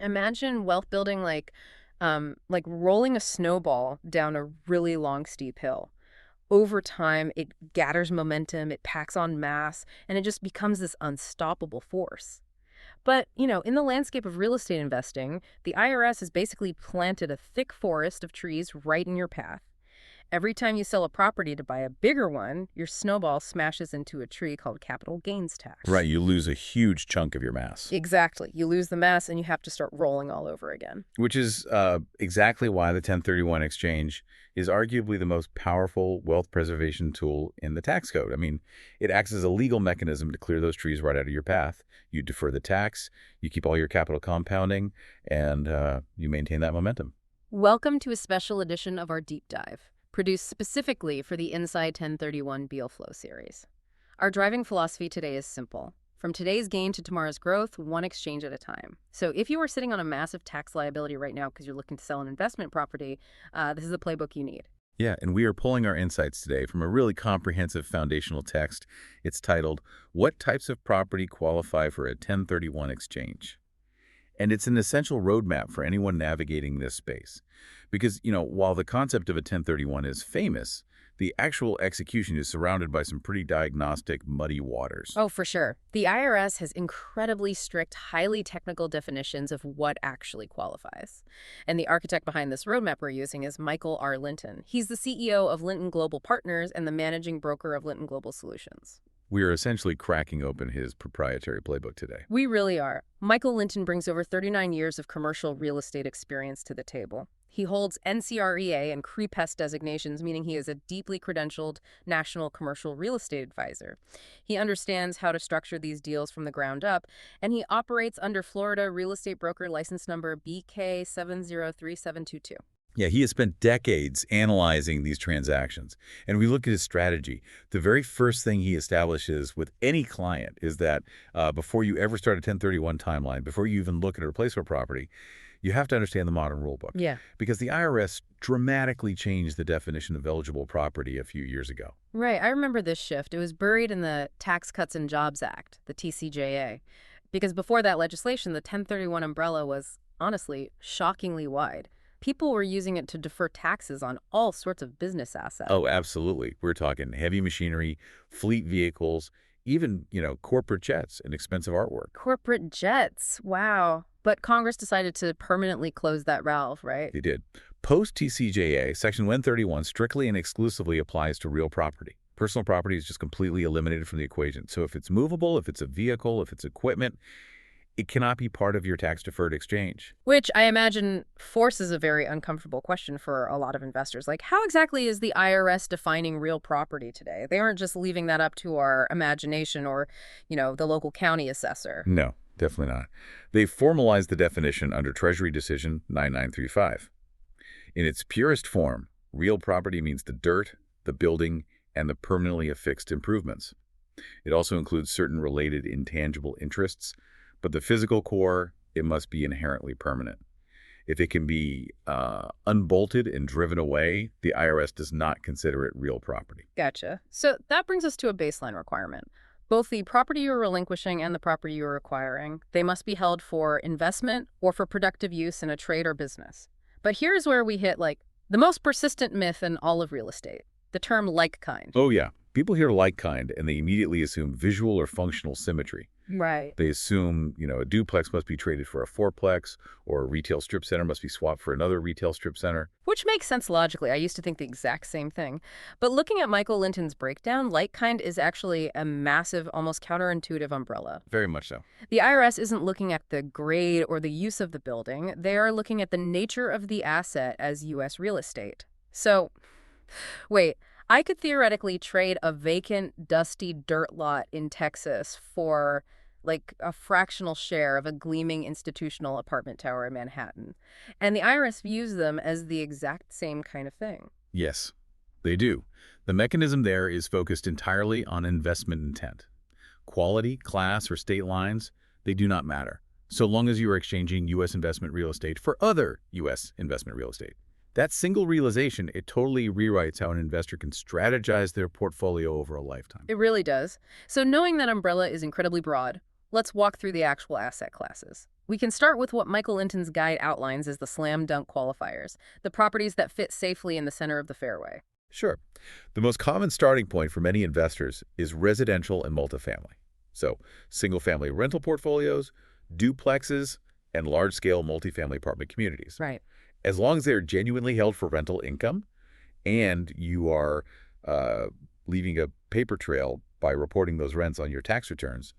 Imagine wealth building like rolling a snowball down a really long, steep hill. Over time, it gathers momentum, it packs on mass, and it just becomes this unstoppable force. But, in the landscape of real estate investing, the IRS has basically planted a thick forest of trees right in your path. Every time you sell a property to buy a bigger one, your snowball smashes into a tree called capital gains tax. Right, you lose a huge chunk of your mass. Exactly. You lose the mass and you have to start rolling all over again. Which is exactly why the 1031 exchange is arguably the most powerful wealth preservation tool in the tax code. I mean, it acts as a legal mechanism to clear those trees right out of your path. You defer the tax, you keep all your capital compounding, and you maintain that momentum. Welcome to a special edition of our Deep Dive, produced specifically for the Inside 1031 Deal Flow series. Our driving philosophy today is simple. From today's gain to tomorrow's growth, one exchange at a time. So if you are sitting on a massive tax liability right now because you're looking to sell an investment property, this is the playbook you need. Yeah, and we are pulling our insights today from a really comprehensive foundational text. It's titled, What Types of Property Qualify for a 1031 Exchange? And it's an essential roadmap for anyone navigating this space. Because, while the concept of a 1031 is famous, the actual execution is surrounded by some pretty diagnostic, muddy waters. Oh, for sure. The IRS has incredibly strict, highly technical definitions of what actually qualifies. And the architect behind this roadmap we're using is Michael R. Linton. He's the CEO of Linton Global Partners and the managing broker of Linton Global Solutions. We are essentially cracking open his proprietary playbook today. We really are. Michael Linton brings over 39 years of commercial real estate experience to the table. He holds NCREA and CREPES designations, meaning he is a deeply credentialed national commercial real estate advisor. He understands how to structure these deals from the ground up, and he operates under Florida real estate broker license number BK703722. Yeah, he has spent decades analyzing these transactions. And we look at his strategy. The very first thing he establishes with any client is that before you ever start a 1031 timeline, before you even look at a replacement property, you have to understand the modern rule book. Yeah. Because the IRS dramatically changed the definition of eligible property a few years ago. Right. I remember this shift. It was buried in the Tax Cuts and Jobs Act, the TCJA. Because before that legislation, the 1031 umbrella was, honestly, shockingly wide. People were using it to defer taxes on all sorts of business assets. Oh, absolutely. We're talking heavy machinery, fleet vehicles, even, corporate jets and expensive artwork. Corporate jets. Wow. But Congress decided to permanently close that valve, right? They did. Post-TCJA, Section 131 strictly and exclusively applies to real property. Personal property is just completely eliminated from the equation. So if it's movable, if it's a vehicle, if it's equipment, it cannot be part of your tax-deferred exchange. Which I imagine forces a very uncomfortable question for a lot of investors. Like, how exactly is the IRS defining real property today? They aren't just leaving that up to our imagination or, the local county assessor. No, definitely not. They formalized the definition under Treasury Decision 9935. In its purest form, real property means the dirt, the building, and the permanently affixed improvements. It also includes certain related intangible interests, but the physical core, it must be inherently permanent. If it can be unbolted and driven away, the IRS does not consider it real property. Gotcha. So that brings us to a baseline requirement. Both the property you're relinquishing and the property you're acquiring, they must be held for investment or for productive use in a trade or business. But here's where we hit, the most persistent myth in all of real estate, the term like kind. Oh, yeah. People hear like kind, and they immediately assume visual or functional symmetry. Right. They assume, a duplex must be traded for a fourplex, or a retail strip center must be swapped for another retail strip center. Which makes sense logically. I used to think the exact same thing. But looking at Michael Linton's breakdown, like kind is actually a massive, almost counterintuitive umbrella. Very much so. The IRS isn't looking at the grade or the use of the building. They are looking at the nature of the asset as U.S. real estate. So, wait. I could theoretically trade a vacant, dusty dirt lot in Texas for, a fractional share of a gleaming institutional apartment tower in Manhattan. And the IRS views them as the exact same kind of thing. Yes, they do. The mechanism there is focused entirely on investment intent. Quality, class, or state lines, they do not matter, so long as you are exchanging U.S. investment real estate for other U.S. investment real estate. That single realization, it totally rewrites how an investor can strategize their portfolio over a lifetime. It really does. So knowing that umbrella is incredibly broad, let's walk through the actual asset classes. We can start with what Michael Linton's guide outlines as the slam dunk qualifiers, the properties that fit safely in the center of the fairway. Sure. The most common starting point for many investors is residential and multifamily. So, single-family rental portfolios, duplexes, and large-scale multifamily apartment communities. Right. As long as they're genuinely held for rental income and you are uh, leaving a paper trail by reporting those rents on your tax returns,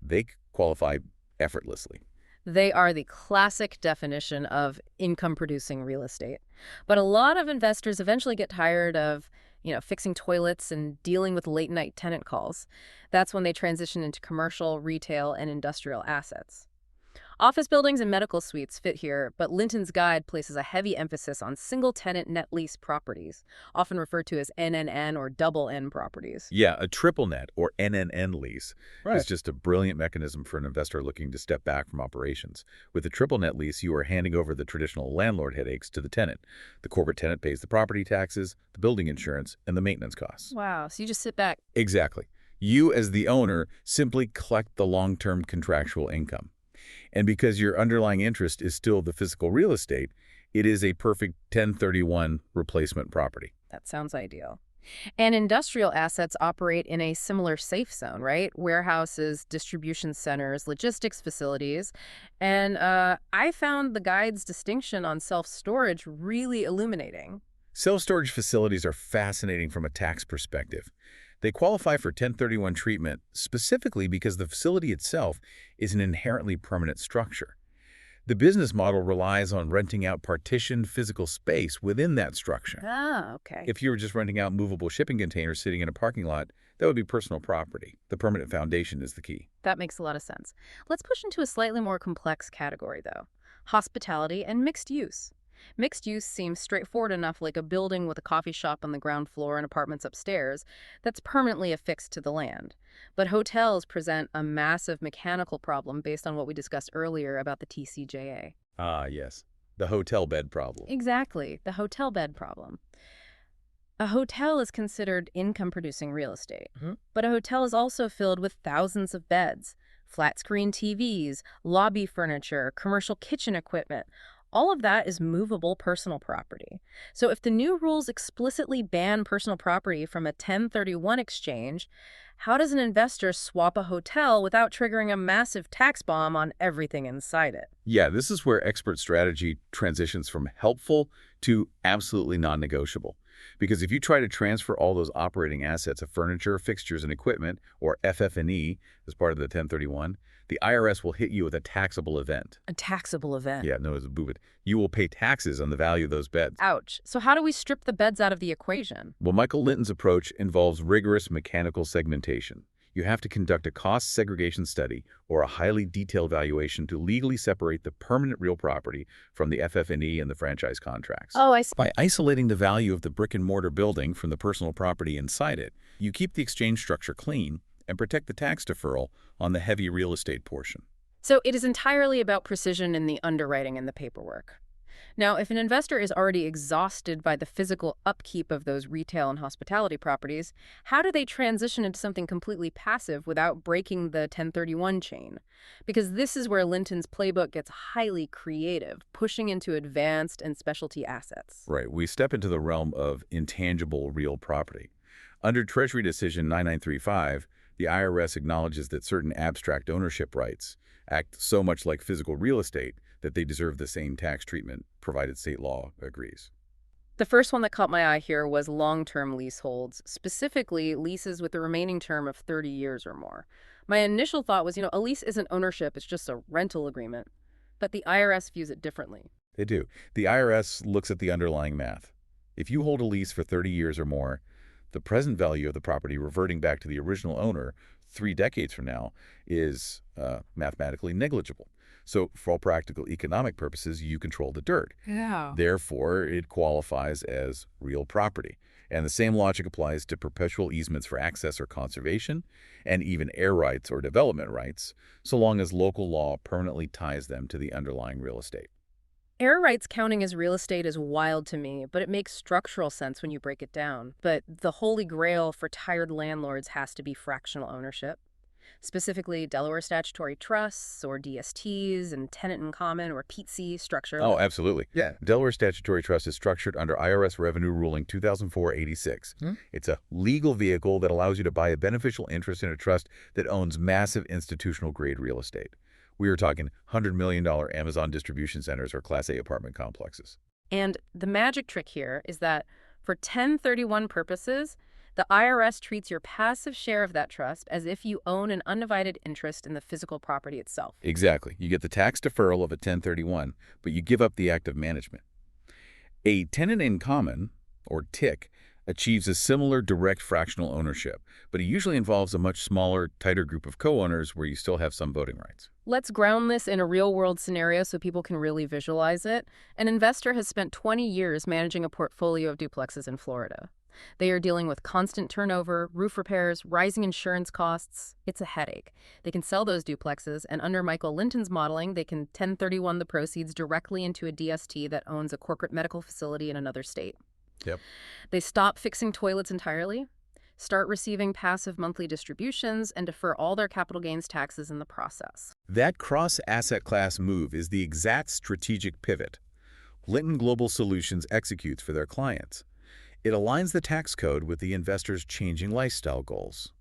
they qualify effortlessly. They are the classic definition of income-producing real estate. But a lot of investors eventually get tired of, fixing toilets and dealing with late-night tenant calls. That's when they transition into commercial, retail, and industrial assets. Office buildings and medical suites fit here, but Linton's guide places a heavy emphasis on single-tenant net lease properties, often referred to as NNN or double N properties. Yeah, a triple net or NNN lease Right. is just a brilliant mechanism for an investor looking to step back from operations. With a triple net lease, you are handing over the traditional landlord headaches to the tenant. The corporate tenant pays the property taxes, the building insurance, and the maintenance costs. Wow, so you just sit back. Exactly. You, as the owner, simply collect the long-term contractual income. And because your underlying interest is still the physical real estate, it is a perfect 1031 replacement property. That sounds ideal. And industrial assets operate in a similar safe zone, right? Warehouses, distribution centers, logistics facilities. And I found the guide's distinction on self-storage really illuminating. Self-storage facilities are fascinating from a tax perspective. They qualify for 1031 treatment specifically because the facility itself is an inherently permanent structure. The business model relies on renting out partitioned physical space within that structure. Ah, okay. If you were just renting out movable shipping containers sitting in a parking lot, that would be personal property. The permanent foundation is the key. That makes a lot of sense. Let's push into a slightly more complex category, though. Hospitality and mixed use. Mixed use seems straightforward enough, like a building with a coffee shop on the ground floor and apartments upstairs that's permanently affixed to the land. But hotels present a massive mechanical problem based on what we discussed earlier about the TCJA. Ah, yes. The hotel bed problem. Exactly, the hotel bed problem. A hotel is considered income-producing real estate, but a hotel is also filled with thousands of beds, flat-screen TVs, lobby furniture, commercial kitchen equipment. All of that is movable personal property. So if the new rules explicitly ban personal property from a 1031 exchange, how does an investor swap a hotel without triggering a massive tax bomb on everything inside it? Yeah, this is where expert strategy transitions from helpful to absolutely non-negotiable. Because if you try to transfer all those operating assets of furniture, fixtures, and equipment, or FF&E, as part of the 1031, the IRS will hit you with a taxable event. A taxable event. Yeah, known as a BOOBIT. You will pay taxes on the value of those beds. Ouch. So how do we strip the beds out of the equation? Well, Michael Linton's approach involves rigorous mechanical segmentation. You have to conduct a cost segregation study or a highly detailed valuation to legally separate the permanent real property from the FF&E and the franchise contracts. Oh, I see. By isolating the value of the brick-and-mortar building from the personal property inside it, you keep the exchange structure clean and protect the tax deferral on the heavy real estate portion. So it is entirely about precision in the underwriting and the paperwork. Now, if an investor is already exhausted by the physical upkeep of those retail and hospitality properties, how do they transition into something completely passive without breaking the 1031 chain? Because this is where Linton's playbook gets highly creative, pushing into advanced and specialty assets. Right. We step into the realm of intangible real property. Under Treasury Decision 9935, the IRS acknowledges that certain abstract ownership rights act so much like physical real estate that they deserve the same tax treatment, provided state law agrees. The first one that caught my eye here was long-term leaseholds, specifically leases with a remaining term of 30 years or more. My initial thought was, a lease isn't ownership, it's just a rental agreement. But the IRS views it differently. They do. The IRS looks at the underlying math. If you hold a lease for 30 years or more, the present value of the property reverting back to the original owner 3 decades from now is mathematically negligible. So for all practical economic purposes, you control the dirt. Yeah. Therefore, it qualifies as real property. And the same logic applies to perpetual easements for access or conservation, and even air rights or development rights, so long as local law permanently ties them to the underlying real estate. Air rights counting as real estate is wild to me, but it makes structural sense when you break it down. But the holy grail for tired landlords has to be fractional ownership. specifically Delaware statutory trusts or DSTs and tenant in common or PTC structure. Oh, absolutely. Yeah. Delaware Statutory Trust is structured under IRS Revenue Ruling 2004-86. It's a legal vehicle that allows you to buy a beneficial interest in a trust that owns massive institutional-grade real estate. We are talking $100 million Amazon distribution centers or Class A apartment complexes. And the magic trick here is that for 1031 purposes, the IRS treats your passive share of that trust as if you own an undivided interest in the physical property itself. Exactly. You get the tax deferral of a 1031, but you give up the act of management. A tenant in common, or TIC, achieves a similar direct fractional ownership, but it usually involves a much smaller, tighter group of co-owners where you still have some voting rights. Let's ground this in a real-world scenario so people can really visualize it. An investor has spent 20 years managing a portfolio of duplexes in Florida. They are dealing with constant turnover, roof repairs, rising insurance costs. It's a headache. They can sell those duplexes, and under Michael Linton's modeling, they can 1031 the proceeds directly into a DST that owns a corporate medical facility in another state. Yep. They stop fixing toilets entirely, start receiving passive monthly distributions, and defer all their capital gains taxes in the process. That cross-asset class move is the exact strategic pivot Linton Global Solutions executes for their clients. It aligns the tax code with the investor's changing lifestyle goals,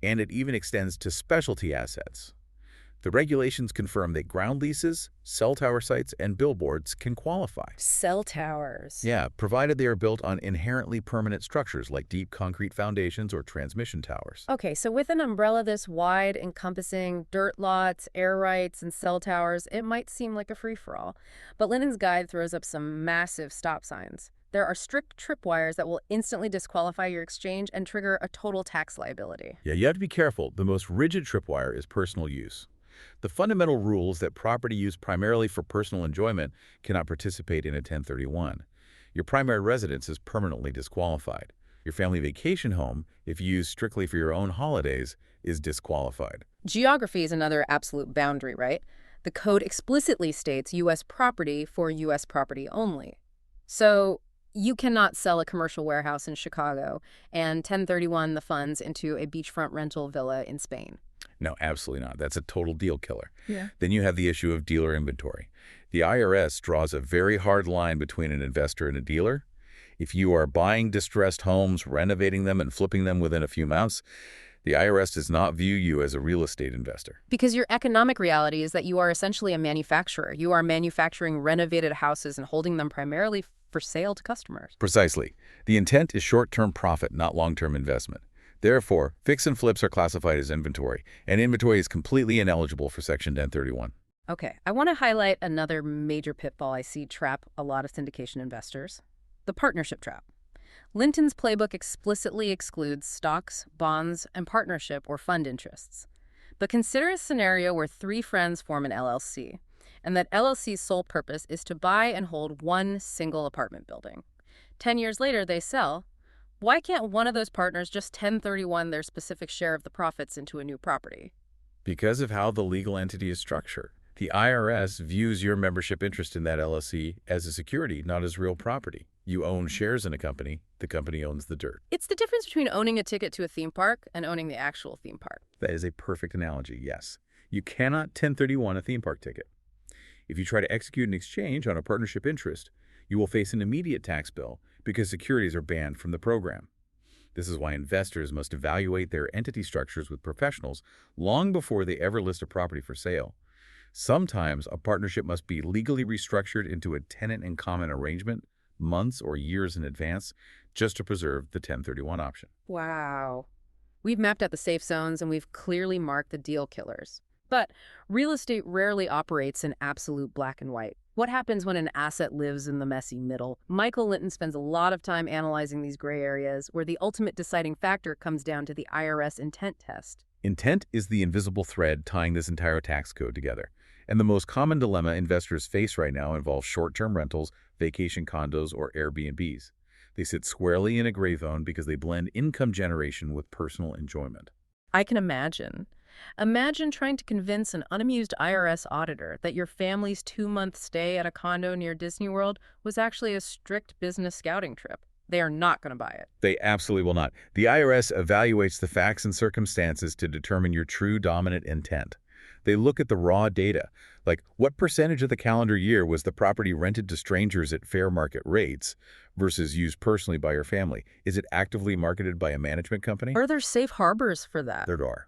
and it even extends to specialty assets. The regulations confirm that ground leases, cell tower sites, and billboards can qualify. Cell towers. Yeah, provided they are built on inherently permanent structures like deep concrete foundations or transmission towers. Okay, so with an umbrella this wide, encompassing dirt lots, air rights, and cell towers, it might seem like a free-for-all. But Linton's guide throws up some massive stop signs. There are strict tripwires that will instantly disqualify your exchange and trigger a total tax liability. Yeah, you have to be careful. The most rigid tripwire is personal use. The fundamental rule is that property used primarily for personal enjoyment cannot participate in a 1031. Your primary residence is permanently disqualified. Your family vacation home, if used strictly for your own holidays, is disqualified. Geography is another absolute boundary, right? The code explicitly states U.S. property for U.S. property only. So you cannot sell a commercial warehouse in Chicago and 1031 the funds into a beachfront rental villa in Spain. No, absolutely not. That's a total deal killer. Yeah. Then you have the issue of dealer inventory. The IRS draws a very hard line between an investor and a dealer. If you are buying distressed homes, renovating them, and flipping them within a few months, the IRS does not view you as a real estate investor. Because your economic reality is that you are essentially a manufacturer. You are manufacturing renovated houses and holding them primarily for sale to customers. Precisely. The intent is short-term profit, not long-term investment. Therefore, fix and flips are classified as inventory, and inventory is completely ineligible for Section 1031. Okay, I want to highlight another major pitfall I see trap a lot of syndication investors: the partnership trap. Linton's playbook explicitly excludes stocks, bonds, and partnership or fund interests. But consider a scenario where three friends form an LLC, and that LLC's sole purpose is to buy and hold one single apartment building. 10 years later, they sell. Why can't one of those partners just 1031 their specific share of the profits into a new property? Because of how the legal entity is structured. The IRS views your membership interest in that LLC as a security, not as real property. You own shares in a company, the company owns the dirt. It's the difference between owning a ticket to a theme park and owning the actual theme park. That is a perfect analogy, yes. You cannot 1031 a theme park ticket. If you try to execute an exchange on a partnership interest, you will face an immediate tax bill because securities are banned from the program. This is why investors must evaluate their entity structures with professionals long before they ever list a property for sale. Sometimes a partnership must be legally restructured into a tenant-in-common arrangement months or years in advance just to preserve the 1031 option. Wow. We've mapped out the safe zones and we've clearly marked the deal killers. But real estate rarely operates in absolute black and white. What happens when an asset lives in the messy middle? Michael Linton spends a lot of time analyzing these gray areas where the ultimate deciding factor comes down to the IRS intent test. Intent is the invisible thread tying this entire tax code together. And the most common dilemma investors face right now involves short-term rentals, vacation condos, or Airbnbs. They sit squarely in a gray zone because they blend income generation with personal enjoyment. I can imagine. Imagine trying to convince an unamused IRS auditor that your family's 2-month stay at a condo near Disney World was actually a strict business scouting trip. They are not going to buy it. They absolutely will not. The IRS evaluates the facts and circumstances to determine your true dominant intent. They look at the raw data, like what percentage of the calendar year was the property rented to strangers at fair market rates versus used personally by your family? Is it actively marketed by a management company? Are there safe harbors for that? There are.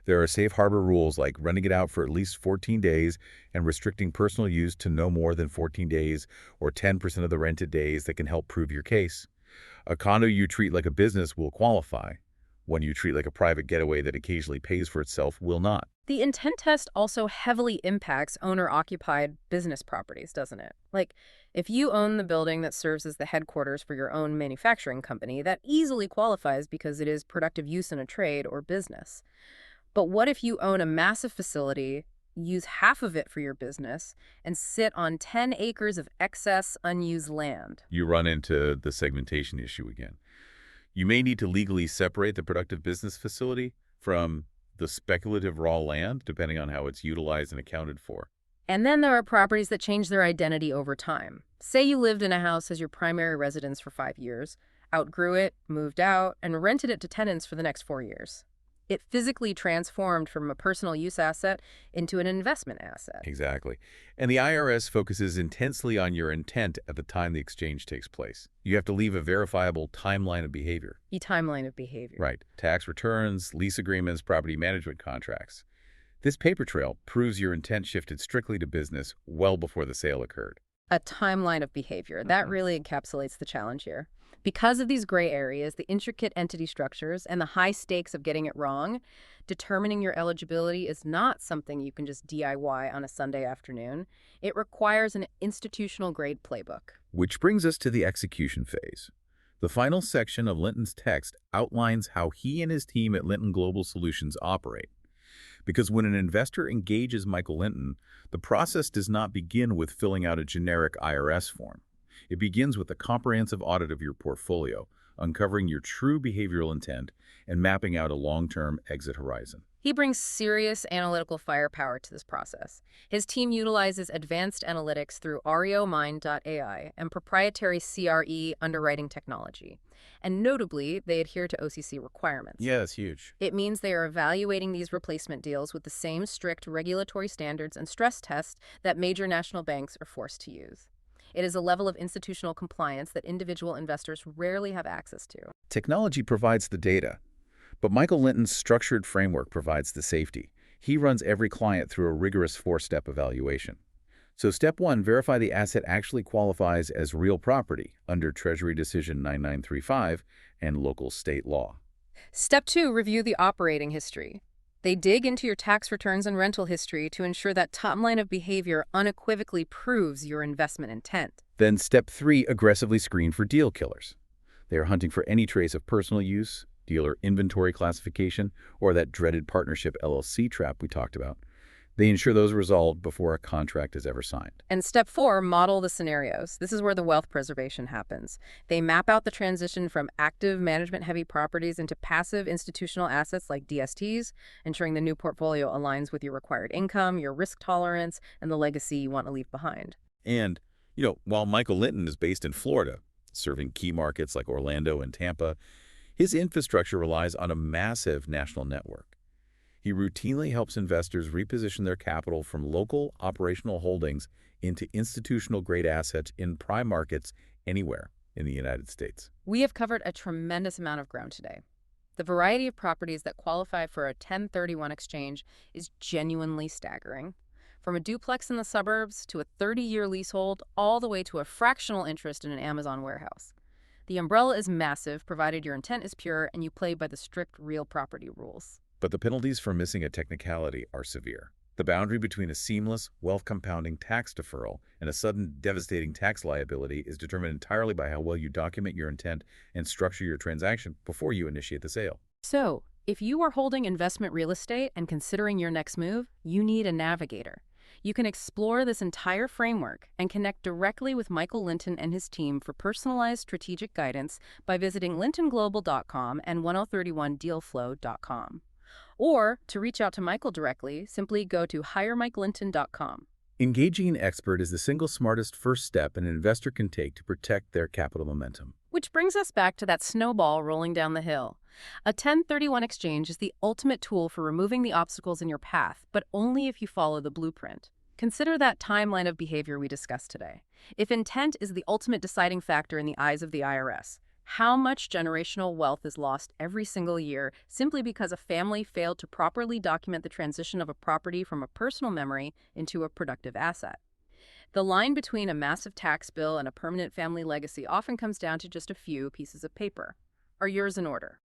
There are safe harbor rules like renting it out for at least 14 days and restricting personal use to no more than 14 days or 10% of the rented days that can help prove your case. A condo you treat like a business will qualify. One you treat like a private getaway that occasionally pays for itself will not. The intent test also heavily impacts owner-occupied business properties, doesn't it? Like, if you own the building that serves as the headquarters for your own manufacturing company, that easily qualifies because it is productive use in a trade or business. But what if you own a massive facility, use half of it for your business, and sit on 10 acres of excess unused land? You run into the segmentation issue again. You may need to legally separate the productive business facility from the speculative raw land, depending on how it's utilized and accounted for. And then there are properties that change their identity over time. Say you lived in a house as your primary residence for 5 years, outgrew it, moved out, and rented it to tenants for the next 4 years. It physically transformed from a personal use asset into an investment asset. Exactly. And the IRS focuses intensely on your intent at the time the exchange takes place. You have to leave a verifiable timeline of behavior. The timeline of behavior. Right. Tax returns, lease agreements, property management contracts. This paper trail proves your intent shifted strictly to business well before the sale occurred. A timeline of behavior. That really encapsulates the challenge here. Because of these gray areas, the intricate entity structures, and the high stakes of getting it wrong, determining your eligibility is not something you can just DIY on a Sunday afternoon. It requires an institutional-grade playbook. Which brings us to the execution phase. The final section of Linton's text outlines how he and his team at Linton Global Solutions operate. Because when an investor engages Michael Linton, the process does not begin with filling out a generic IRS form. It begins with a comprehensive audit of your portfolio, uncovering your true behavioral intent and mapping out a long-term exit horizon. He brings serious analytical firepower to this process. His team utilizes advanced analytics through REOmind.ai and proprietary CRE underwriting technology. And notably, they adhere to OCC requirements. Yeah, that's huge. It means they are evaluating these replacement deals with the same strict regulatory standards and stress tests that major national banks are forced to use. It is a level of institutional compliance that individual investors rarely have access to. Technology provides the data, but Michael Linton's structured framework provides the safety. He runs every client through a rigorous 4-step evaluation. So step 1, verify the asset actually qualifies as real property under Treasury Decision 9935 and local state law. Step 2, review the operating history. They dig into your tax returns and rental history to ensure that timeline of behavior unequivocally proves your investment intent. Then step 3, aggressively screen for deal killers. They are hunting for any trace of personal use, dealer inventory classification, or that dreaded partnership LLC trap we talked about. They ensure those are resolved before a contract is ever signed. And step 4, model the scenarios. This is where the wealth preservation happens. They map out the transition from active management-heavy properties into passive institutional assets like DSTs, ensuring the new portfolio aligns with your required income, your risk tolerance, and the legacy you want to leave behind. And, while Michael Linton is based in Florida, serving key markets like Orlando and Tampa, his infrastructure relies on a massive national network. He routinely helps investors reposition their capital from local operational holdings into institutional-grade assets in prime markets anywhere in the United States. We have covered a tremendous amount of ground today. The variety of properties that qualify for a 1031 exchange is genuinely staggering. From a duplex in the suburbs to a 30-year leasehold, all the way to a fractional interest in an Amazon warehouse. The umbrella is massive, provided your intent is pure and you play by the strict real property rules. But the penalties for missing a technicality are severe. The boundary between a seamless, wealth-compounding tax deferral and a sudden, devastating tax liability is determined entirely by how well you document your intent and structure your transaction before you initiate the sale. So, if you are holding investment real estate and considering your next move, you need a navigator. You can explore this entire framework and connect directly with Michael Linton and his team for personalized strategic guidance by visiting lintonglobal.com and 1031dealflow.com. Or, to reach out to Michael directly, simply go to hiremikelinton.com. Engaging an expert is the single smartest first step an investor can take to protect their capital momentum. Which brings us back to that snowball rolling down the hill. A 1031 exchange is the ultimate tool for removing the obstacles in your path, but only if you follow the blueprint. Consider that timeline of behavior we discussed today. If intent is the ultimate deciding factor in the eyes of the IRS, how much generational wealth is lost every single year simply because a family failed to properly document the transition of a property from a personal memory into a productive asset? The line between a massive tax bill and a permanent family legacy often comes down to just a few pieces of paper. Are yours in order?